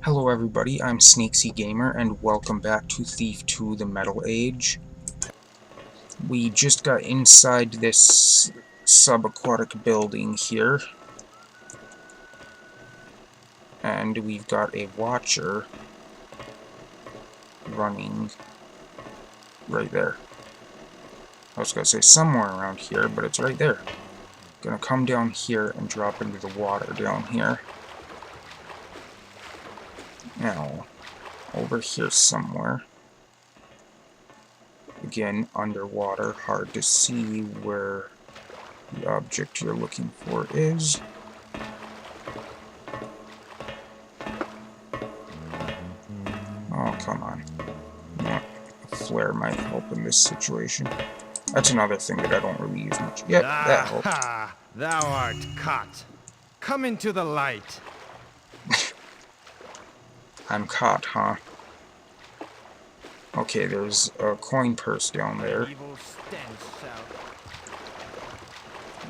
Hello everybody, I'm Sneaksy Gamer and welcome back to Thief 2 The Metal Age. We just got inside this subaquatic building here, and we've got a watcher running right there. I was gonna say somewhere around here, but it's right there. Gonna come down here and drop into the water down here. Now, over here somewhere. Again, underwater, hard to see where the object you're looking for is. Oh, come on. Yeah, a flare might help in this situation. That's another thing that I don't really use much. Yep, that helped. Aha! Thou art caught. Come into the light. I'm caught, huh? Okay, there's a coin purse down there.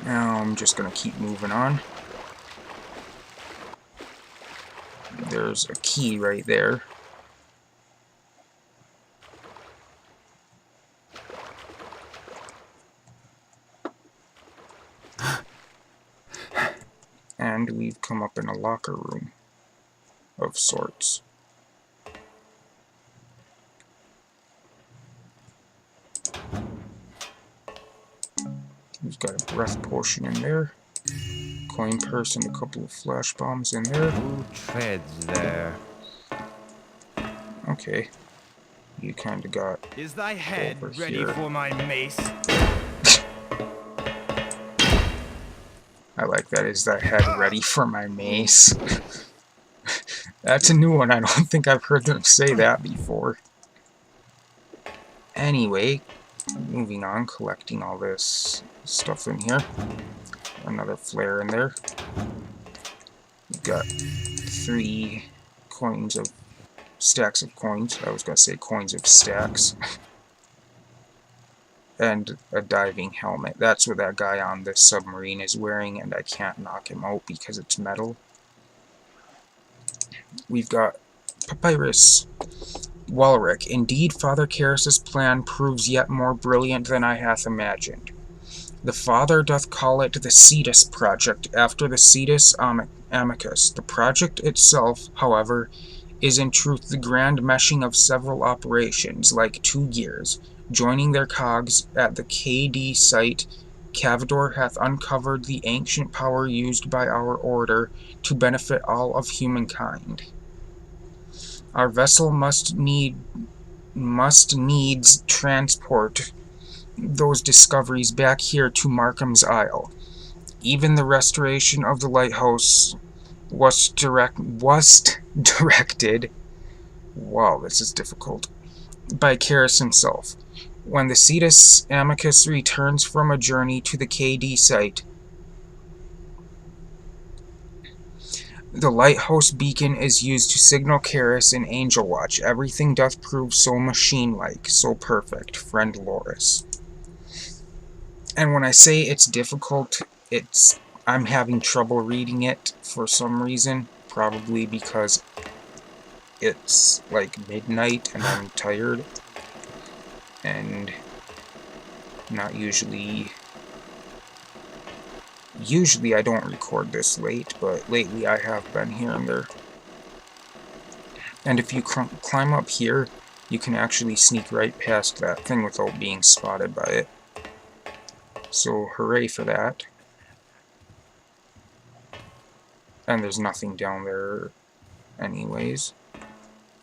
Now I'm just gonna keep moving on. There's a key right there. And we've come up in a locker room of sorts. We've got a breath potion in there, coin purse and a couple of flash bombs in there. Who treads there? Okay, you kinda got Is thy head over ready here. for my mace? I like that. Is that head ready for my mace? That's a new one. I don't think I've heard them say that before. Anyway, moving on, collecting all this stuff in here. Another flare in there. We've got 3 coins of stacks of coins. I was gonna say coins of stacks. And a diving helmet. That's what that guy on this submarine is wearing, and I can't knock him out because it's metal. We've got papyrus. Walric, indeed Father Karras' plan proves yet more brilliant than I hath imagined. The Father doth call it the Cetus Project, after the Cetus Amicus. The project itself, however, is in truth the grand meshing of several operations, like 2 gears, joining their cogs at the KD site. Cavador hath uncovered the ancient power used by our order to benefit all of humankind. Our vessel must needs transport those discoveries back here to Markham's Isle. Even the restoration of the lighthouse was directed. Wow, this is difficult. By Karras himself. When the Cetus Amicus returns from a journey to the KD site, the lighthouse beacon is used to signal Karras and Angel Watch. Everything doth prove so machine-like, so perfect, friend Loris. And when I say it's difficult, I'm having trouble reading it for some reason. Probably because it's like midnight and I'm tired. And not usually... Usually I don't record this late, but lately I have been here and there. And if you climb up here, you can actually sneak right past that thing without being spotted by it. So hooray for that. And there's nothing down there anyways.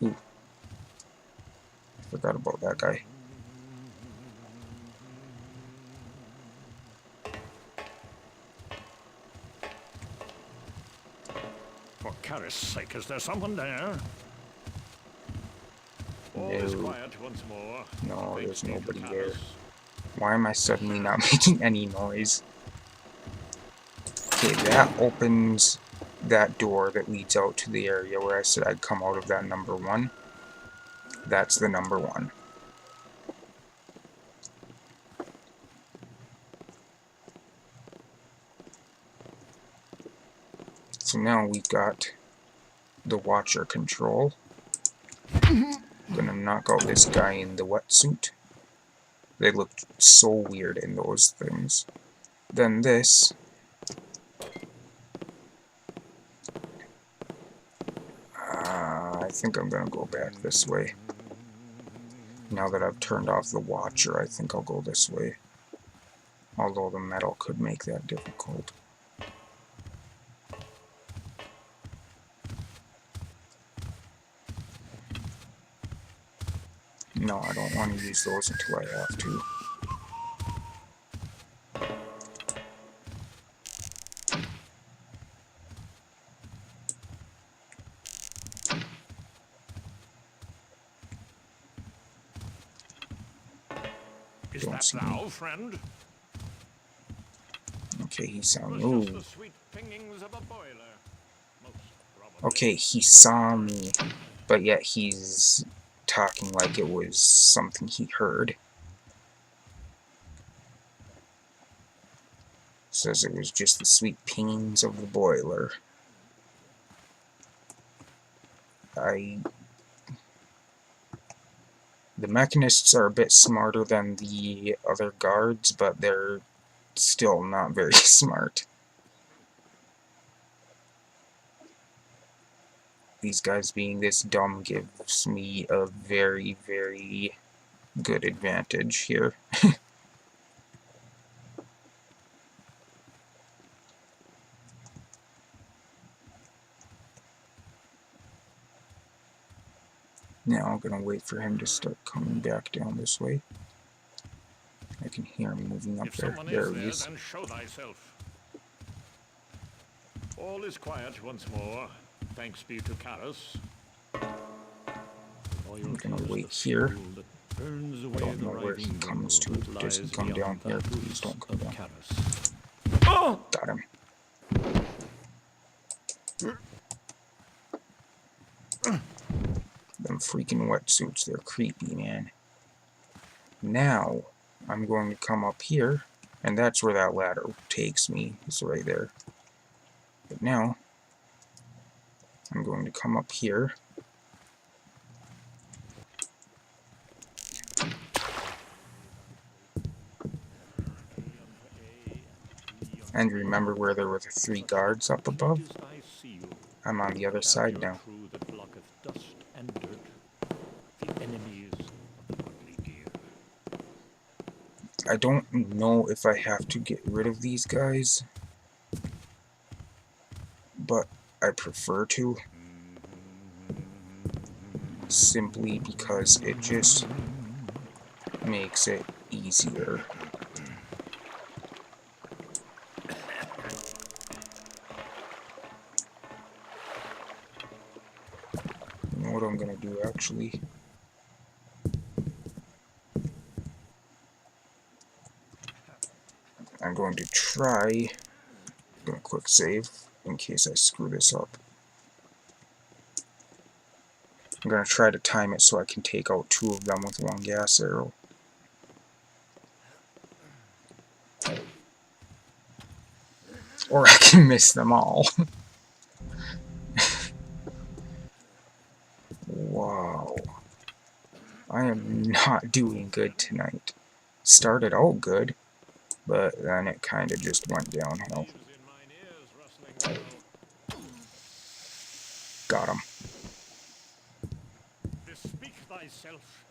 Ooh. Forgot about that guy. For Karras' sake, is there someone there? All is quiet once more. No, there's nobody there. Why am I suddenly not making any noise? Okay, that opens that door that leads out to the area where I said I'd come out of that number 1. That's the number 1. So now we've got the Watcher control. Gonna knock out this guy in the wetsuit. They look so weird in those things. Then this. I think I'm gonna go back this way. Now that I've turned off the Watcher, I think I'll go this way. Although the metal could make that difficult. No, I don't want to use those until I have to. Is Don't that see thou, me. friend? Okay, he saw It me. was just Ooh. the sweet pingings of a boiler. Most probably. Okay, he saw me, but yet he's talking like it was something he heard. Says it was just the sweet pingings of the boiler. The mechanists are a bit smarter than the other guards, but they're still not very smart. These guys being this dumb gives me a very, very good advantage here. Now I'm gonna wait for him to start coming back down this way. I can hear him moving up If there. someone There is he there, is. then show thyself. All is quiet once more. Thanks be to Karis. I'm gonna wait here. I don't know where he comes to. Does he come down here? Please don't come down. Oh! Got him. Them freaking wetsuits, they're creepy, man. Now, I'm going to come up here, and that's where that ladder takes me. It's right there. But now, I'm going to come up here. And remember where there were the 3 guards up above? I'm on the other side now. I don't know if I have to get rid of these guys, but I prefer to. Simply because it just makes it easier. You know what I'm gonna do actually? I'm going to try. I'm gonna quick save in case I screw this up. I'm gonna try to time it so I can take out 2 of them with 1 gas arrow. Or I can miss them all. Wow. I am not doing good tonight. Started out good, but then it kind of just went downhill. Got him. Bespeak thyself,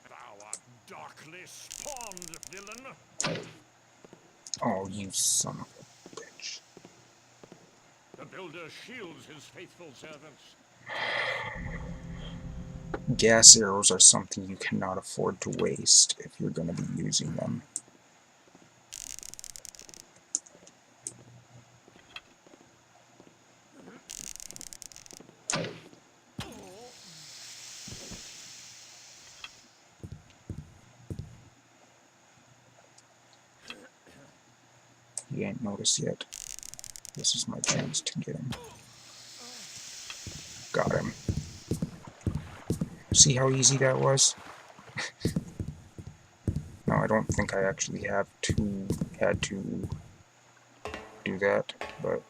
thou art darkly spawned, villain. Oh, you son of a bitch. The builder shields his faithful servants. Gas arrows are something you cannot afford to waste if you're going to be using them. He ain't noticed yet. This is my chance to get him. Got him. See how easy that was? No, I don't think I actually had to do that, but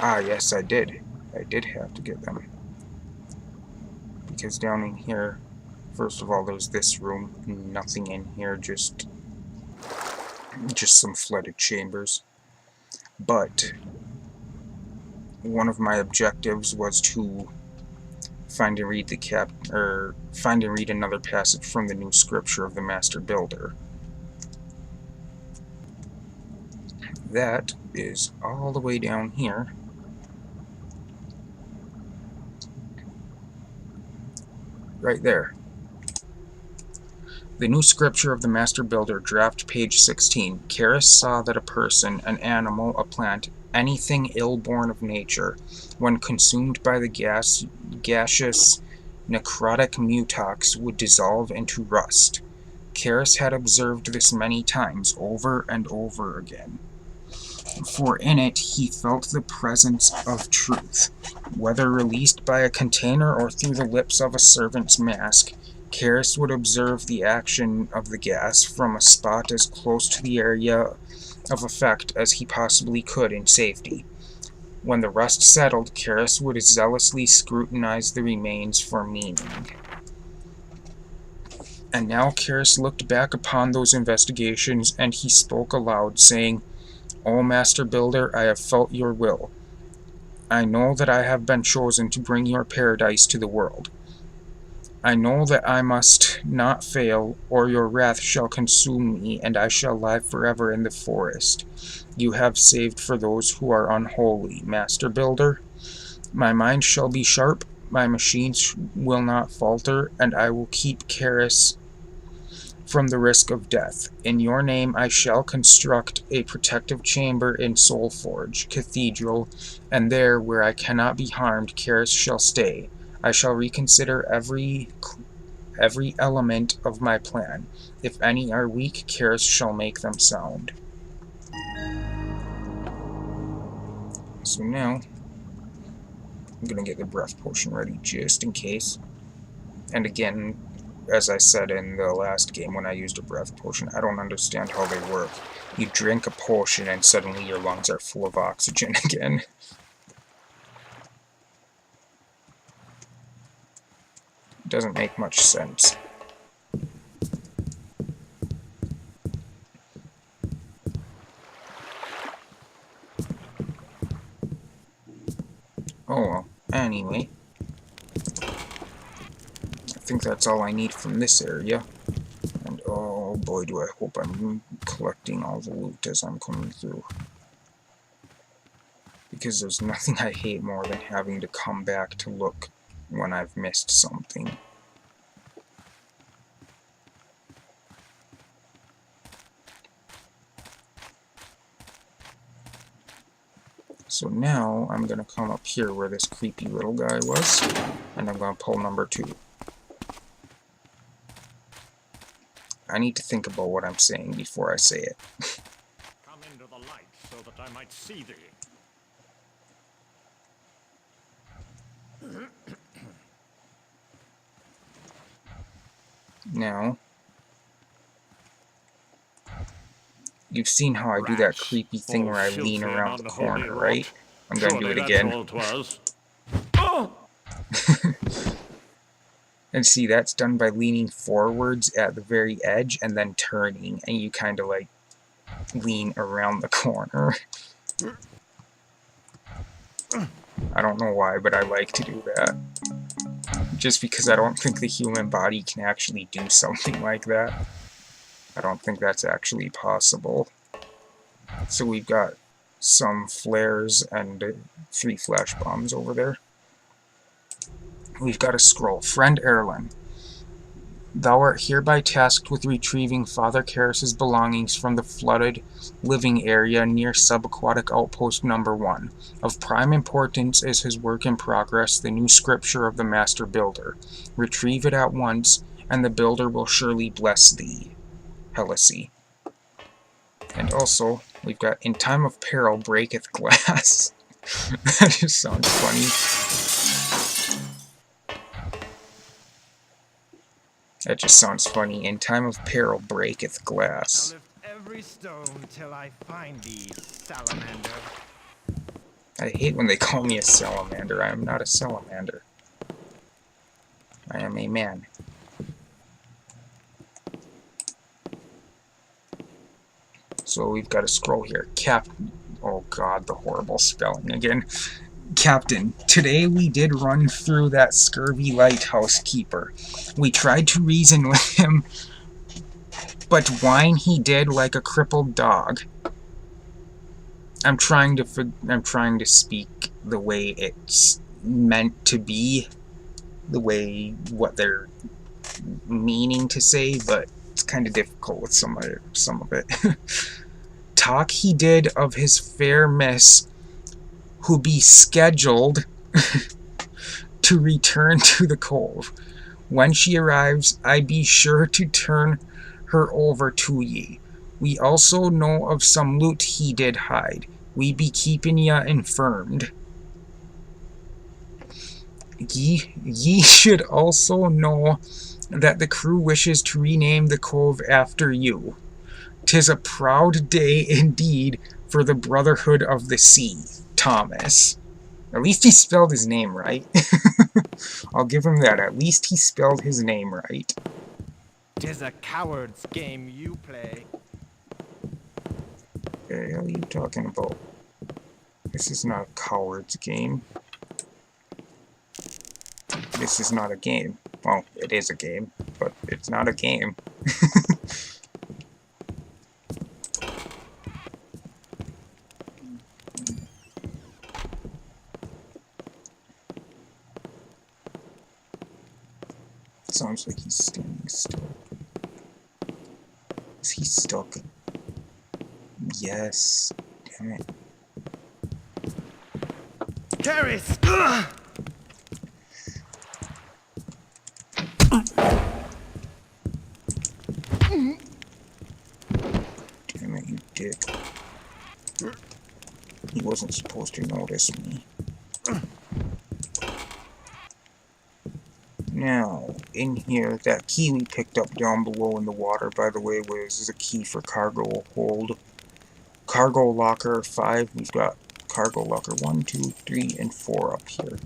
Ah, yes, I did. I did have to get them. Because down in here, first of all, there's this room. Nothing in here, just some flooded chambers. But one of my objectives was to find and read another passage from the new scripture of the Master Builder. That is all the way down here. Right there. The new scripture of the Master Builder, draft page 16. Karis saw that a person, an animal, a plant, anything ill-born of nature, when consumed by the gaseous necrotic mutox, would dissolve into rust. Karis had observed this many times, over and over again. For in it he felt the presence of truth. Whether released by a container or through the lips of a servant's mask, Karis would observe the action of the gas from a spot as close to the area of effect as he possibly could in safety. When the rust settled, Karis would zealously scrutinize the remains for meaning. And now Karis looked back upon those investigations, and he spoke aloud, saying, "O Master Builder, I have felt your will. I know that I have been chosen to bring your paradise to the world. I know that I must not fail, or your wrath shall consume me, and I shall lie forever in the forest you have saved for those who are unholy, Master Builder. My mind shall be sharp, my machines will not falter, and I will keep Karis from the risk of death. In your name I shall construct a protective chamber in Soulforge Cathedral, and there, where I cannot be harmed, Karis shall stay. I shall reconsider every element of my plan. If any are weak, Karis shall make them sound." So now, I'm going to get the breath potion ready just in case. And again, as I said in the last game when I used a breath potion, I don't understand how they work. You drink a potion and suddenly your lungs are full of oxygen again. It doesn't make much sense. Oh well, anyway. I think that's all I need from this area. And oh boy, do I hope I'm collecting all the loot as I'm coming through. Because there's nothing I hate more than having to come back to look when I've missed something. So now I'm going to come up here where this creepy little guy was, and I'm going to pull number 2. I need to think about what I'm saying before I say it. Come into the light so that I might see thee. Now, you've seen how I do that creepy thing where I lean around the corner, right? I'm going to do it again. And see, that's done by leaning forwards at the very edge and then turning, and you kind of like lean around the corner. I don't know why, but I like to do that. Just because I don't think the human body can actually do something like that. I don't think that's actually possible. So we've got some flares and 3 flash bombs over there. We've got a scroll. Friend Erlen, thou art hereby tasked with retrieving Father Karis's belongings from the flooded living area near subaquatic outpost number 1. Of prime importance is his work in progress, the new scripture of the Master Builder. Retrieve it at once, and the Builder will surely bless thee. Helisy. And also, we've got, in time of peril breaketh glass. That just sounds funny. That just sounds funny. In time of peril breaketh glass. I'll lift every stone till I find thee, salamander. I hate when they call me a salamander. I am not a salamander. I am a man. So we've got a scroll here. Oh god, the horrible spelling again. Captain, today we did run through that scurvy lighthouse keeper. We tried to reason with him, but whine he did like a crippled dog. I'm trying to speak the way it's meant to be, the way what they're meaning to say, but it's kind of difficult with some of it. Talk he did of his fair miss, who be scheduled to return to the cove. When she arrives, I be sure to turn her over to ye. We also know of some loot he did hide. We be keeping ya informed. Ye should also know that the crew wishes to rename the cove after you. 'Tis a proud day indeed for the Brotherhood of the Sea, Thomas. At least he spelled his name right. I'll give him that. At least he spelled his name right. 'Tis a coward's game you play. What the hell are you talking about? This is not a coward's game. This is not a game. Well, it is a game, but it's not a game. Sounds like he's standing still. Is he stuck? Yes. Damn it. Terrace! Damn it, you dick. He wasn't supposed to notice me. Now, in here, that key we picked up down below in the water, by the way, was a key for cargo hold. Cargo locker 5, we've got cargo locker 1, 2, 3, and 4 up here.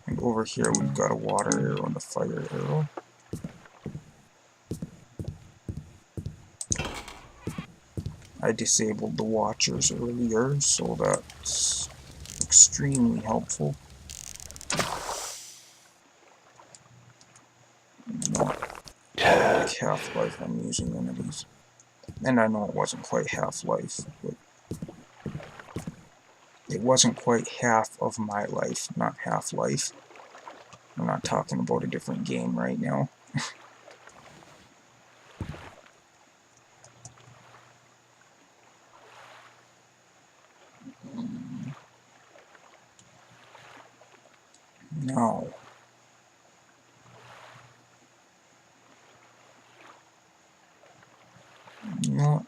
And over here we've got a water arrow and a fire arrow. I disabled the watchers earlier, so that's extremely helpful. Not like Half-Life, I'm using one of these. And I know it wasn't quite Half-Life, but it wasn't quite half of my life, not Half-Life. I'm not talking about a different game right now. No. You know what?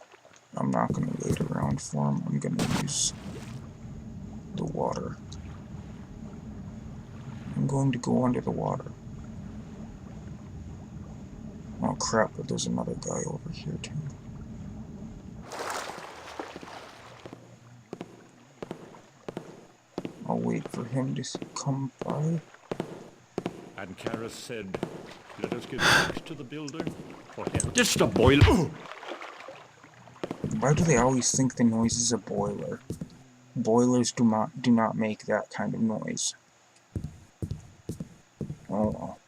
I'm not going to wait around for him. I'm going to use the water. I'm going to go under the water. Oh crap, but there's another guy over here too. I'll wait for him to come by. And Karis said, let us give thanks to the builder for him. Just a boiler. Why do they always think the noise is a boiler? Boilers do not make that kind of noise. Oh well.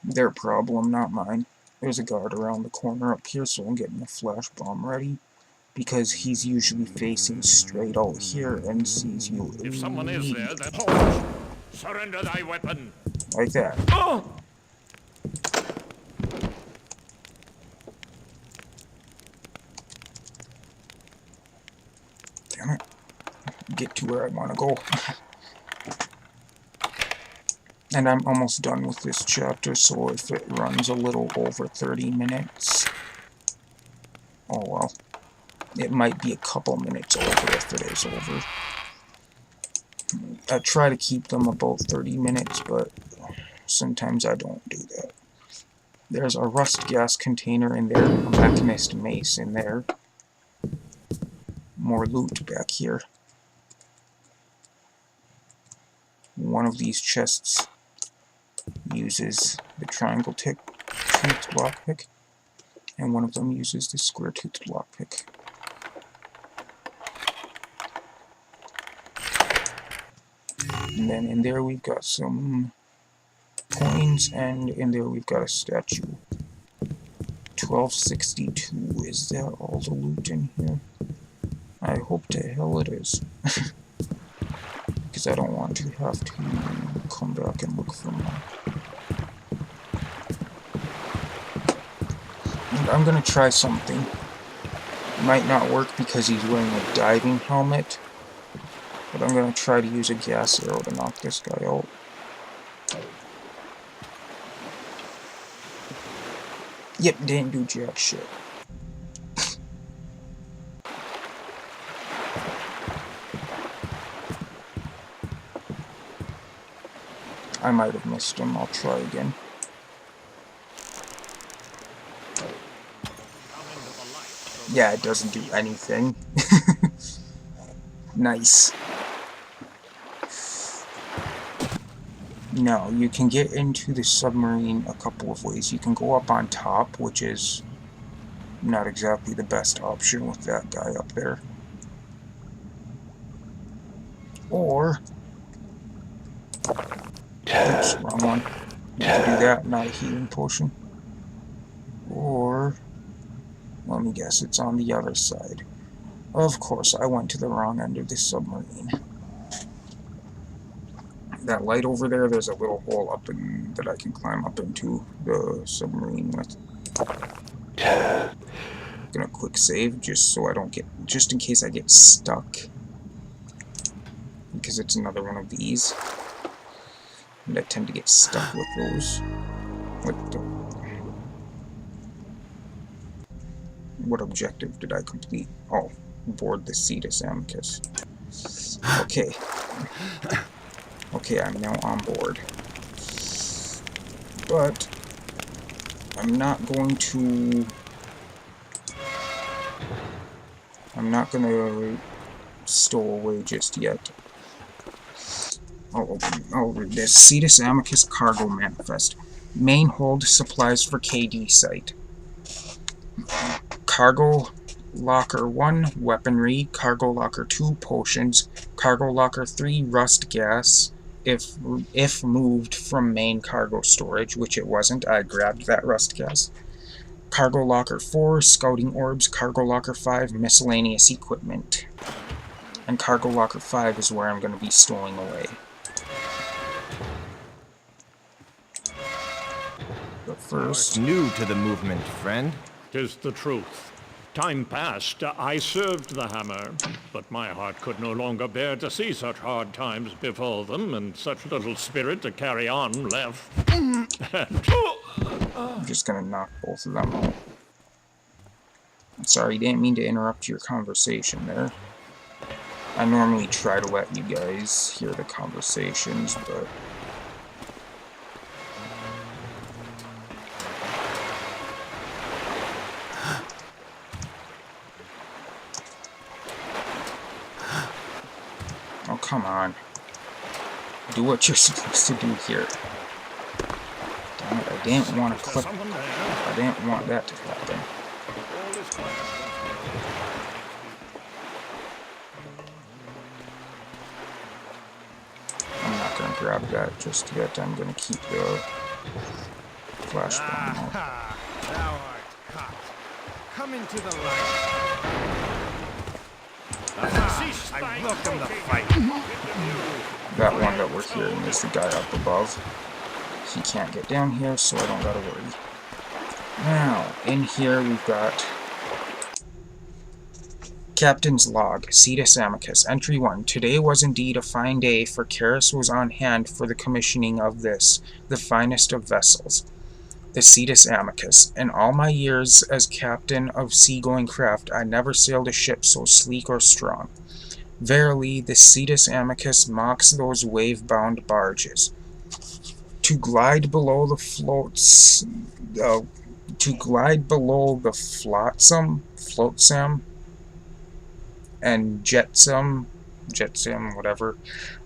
Their problem, not mine. There's a guard around the corner up here, so I'm getting a flash bomb ready. Because he's usually facing straight out here and sees you. If someone is there, then halt! Surrender thy weapon! Like that. Oh! Damn it. Get to where I want to go. And I'm almost done with this chapter, so if it runs a little over 30 minutes... Oh well. It might be a couple minutes over if it is over. I try to keep them about 30 minutes, but sometimes I don't do that. There's a rust gas container in there, a mechanist mace in there. More loot back here. One of these chests uses the triangle toothed lockpick, and one of them uses the square toothed lockpick. And then in there we've got some coins, and in there we've got a statue. 1262. Is that all the loot in here? I hope to hell it is. Because I don't want to have to come back and look for more. And I'm gonna try something. Might not work because he's wearing a diving helmet, but I'm gonna try to use a gas arrow to knock this guy out. Yep, didn't do jack shit. I might have missed him. I'll try again. Yeah, it doesn't do anything. Nice. No, you can get into the submarine a couple of ways. You can go up on top, which is not exactly the best option with that guy up there. Or... oops, wrong one. You can do that, not a healing potion. Or... let me guess, it's on the other side. Of course, I went to the wrong end of the submarine. That light over there, there's a little hole up in that I can climb up into the submarine with. Gonna quick save just so I don't get, just in case I get stuck. Because it's another one of these. And I tend to get stuck with those. What objective did I complete? Oh, board the Cetus Amicus. Okay. Okay, I'm now on board. But I'm not going to stow away just yet. I'll read this. Cetus Amicus Cargo Manifest. Main hold supplies for KD site. Cargo Locker 1, weaponry. Cargo Locker 2, potions. Cargo Locker 3, rust gas. If moved from main cargo storage, which it wasn't, I grabbed that rust gas. Cargo Locker 4, scouting orbs. Cargo Locker 5, miscellaneous equipment. And Cargo Locker 5 is where I'm going to be stowing away. But first... New to the movement, friend. 'Tis the truth. Time passed, I served the hammer, but my heart could no longer bear to see such hard times befall them, and such little spirit to carry on left. I'm just gonna knock both of them out. Sorry, didn't mean to interrupt your conversation there. I normally try to let you guys hear the conversations, but... oh, come on. Do what you're supposed to do here. Damn it, I didn't want to click. I didn't want that to happen. I'm not going to grab that just yet. I'm going to keep the flashbang out. Ah, thou art caught. Come into the light. I welcome the fight. That one that we're hearing is the guy up above. He can't get down here, so I don't gotta worry. Now, in here we've got Captain's Log, Cetus Amicus, Entry 1. Today was indeed a fine day, for Karis was on hand for the commissioning of this, the finest of vessels, the Cetus Amicus. In all my years as captain of seagoing craft, I never sailed a ship so sleek or strong. Verily, the Cetus Amicus mocks those wave-bound barges. To glide below the floats, to glide below the flotsam, and jetsam, whatever.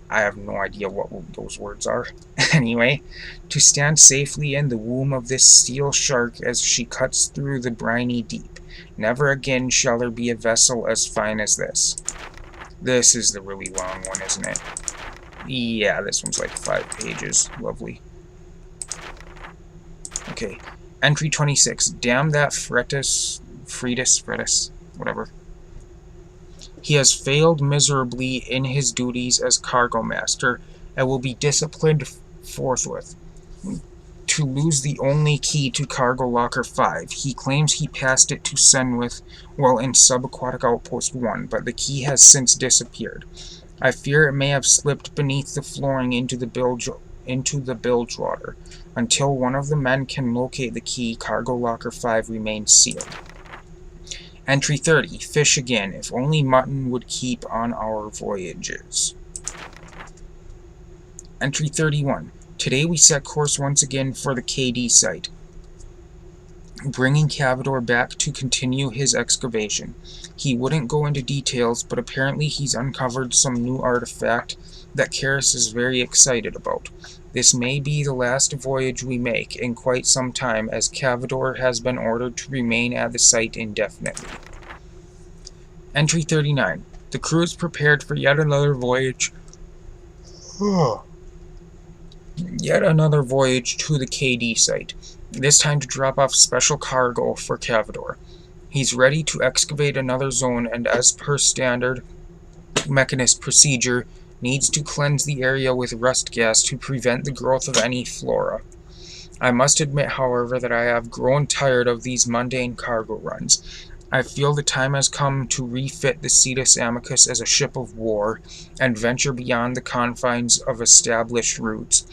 I have no idea what those words are. Anyway, to stand safely in the womb of this steel shark as she cuts through the briny deep. Never again shall there be a vessel as fine as this. This is the really long one, isn't it? Yeah, this one's like 5 pages. Lovely. Okay. Entry 26. Damn that Fretus, whatever. He has failed miserably in his duties as cargo master, and will be disciplined forthwith. To lose the only key to Cargo Locker 5. He claims he passed it to Senwith while in Subaquatic Outpost 1, but the key has since disappeared. I fear it may have slipped beneath the flooring into the bilge water. Until one of the men can locate the key, Cargo Locker 5 remains sealed. Entry 30. Fish again. If only mutton would keep on our voyages. Entry 31. Today we set course once again for the KD site, bringing Cavador back to continue his excavation. He wouldn't go into details, but apparently he's uncovered some new artifact that Karis is very excited about. This may be the last voyage we make in quite some time, as Cavador has been ordered to remain at the site indefinitely. Entry 39. The crew is prepared for yet another voyage. Yet another voyage to the KD site, this time to drop off special cargo for Cavador. He's ready to excavate another zone, and as per standard mechanist procedure, needs to cleanse the area with rust gas to prevent the growth of any flora. I must admit, however, that I have grown tired of these mundane cargo runs. I feel the time has come to refit the Cetus Amicus as a ship of war, and venture beyond the confines of established routes.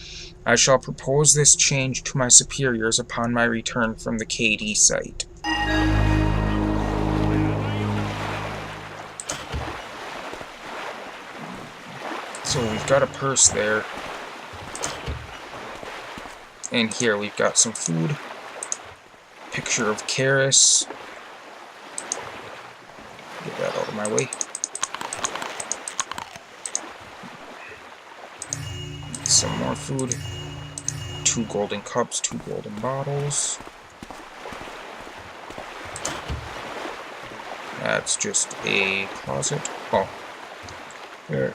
I shall propose this change to my superiors upon my return from the KD site. So we've got a purse there. And here we've got some food. Picture of Karis. Get that out of my way. Some more food. 2 golden cups, 2 golden bottles. That's just a closet. Oh. There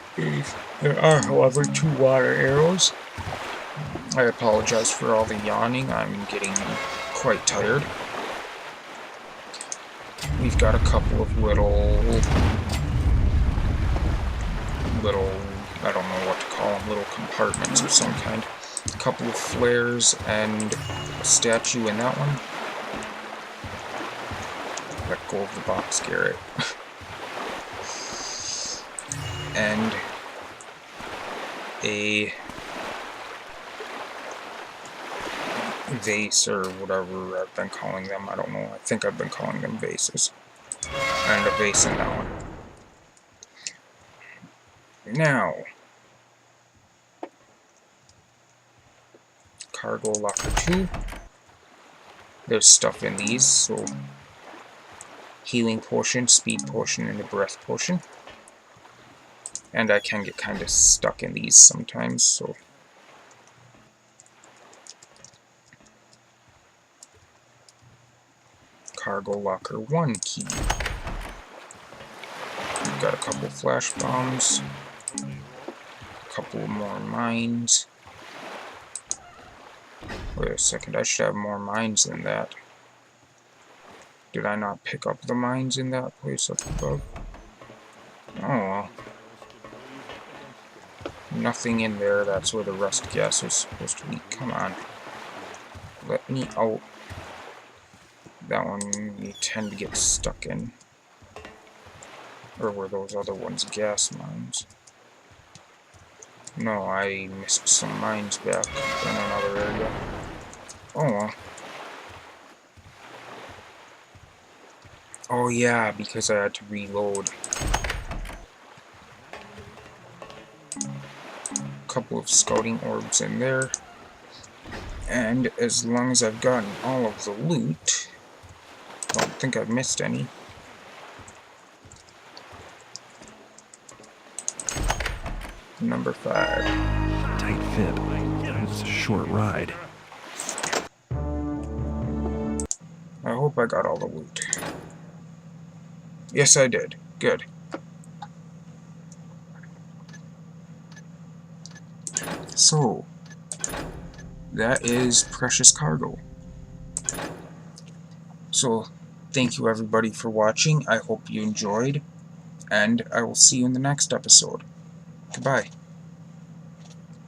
are, however, 2 water arrows. I apologize for all the yawning. I'm getting quite tired. We've got a couple of little, I don't know what to call them, little compartments of some kind. A couple of flares and a statue in that one. Let go of the box, Garrett. And a vase, or whatever I've been calling them. I don't know. I think I've been calling them vases. And a vase in that one. Now, cargo locker 2. There's stuff in these, so healing potion, speed potion, and a breath potion. And I can get kind of stuck in these sometimes, so cargo locker 1 key. We've got a couple flash bombs, a couple more mines. Wait a second, I should have more mines than that. Did I not pick up the mines in that place up above? Oh well. Nothing in there, that's where the rust gas is supposed to be. Come on. Let me out. That one you tend to get stuck in. Or were those other ones gas mines? No, I missed some mines back in another area. Oh well. Oh yeah, because I had to reload. Couple of scouting orbs in there. And as long as I've gotten all of the loot, I don't think I've missed any. Number 5. Tight fit. It's a short ride. I hope I got all the loot. Yes, I did. Good. So, that is precious cargo. So, thank you everybody for watching. I hope you enjoyed, and I will see you in the next episode. Goodbye.